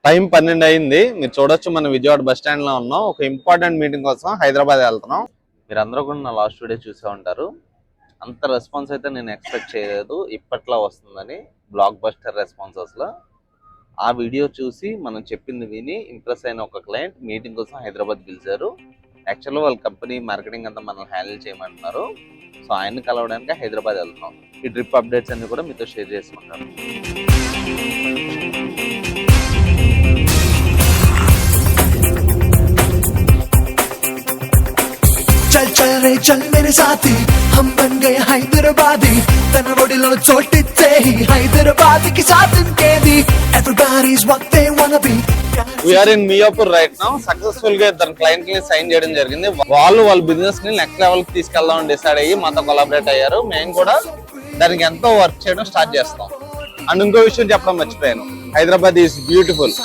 Time 12 అయింది. మీరు చూడొచ్చు మనం విజయవాడ బస్ స్టాండ్ లో ఉన్నాం. ఒక ఇంపార్టెంట్ మీటింగ్ కోసం హైదరాబాద్ వెళ్తున్నాం. మీరు అందరూ కూడా నా లాస్ట్ వీడియో చూసే ఉంటారు. అంత రెస్పాన్స్ అయితే నేను ఎక్స్పెక్ట్ చేయలేదు ఇప్పట్లో వస్తుందని. బ్లాక్ బస్టర్ రెస్పాన్సెస్ లో ఆ వీడియో చూసి మనం చెప్పింది విని ఇంప్రెస్ అయిన ఒక క్లయింట్ మీటింగ్ కోసం హైదరాబాద్ పిలిచారు. యాక్చువల్గా వాళ్ళ కంపెనీ మార్కెటింగ్ అంతా మనం హ్యాండిల్ చేయమంటున్నారు. సో ఆయన్ని కలవడానికి హైదరాబాద్ వెళ్తున్నాం. ఈ ట్రిప్ అప్డేట్స్ అన్ని కూడా మీతో షేర్ చేసుకుంటాను. चल चल रे चल मेरे साथी हम बन गए हैदराबादी तन वडिलो चोटिच्चे ही हैदराबाद की साथ इनके दी everybody's what they wanna be. We are in Miyapur right now. Successful గా ఇద్దరు క్లయింట్ ని సైన్ చేయడం జరిగింది. వాళ్ళ బిజినెస్ ని నెక్స్ట్ లెవెల్ కి తీసుకెళ్దామని డిసైడ్ అయ్యి మాతో కొలాబరేట్ అయ్యారు. మేము కూడా దానికి ఎంతో వర్క్ చేయడం స్టార్ట్ చేస్తాం. అండ్ ఇంకో విషయం చెప్పడం మర్చిపోయాను, హైదరాబాద్ ఈజ్ బ్యూటిఫుల్.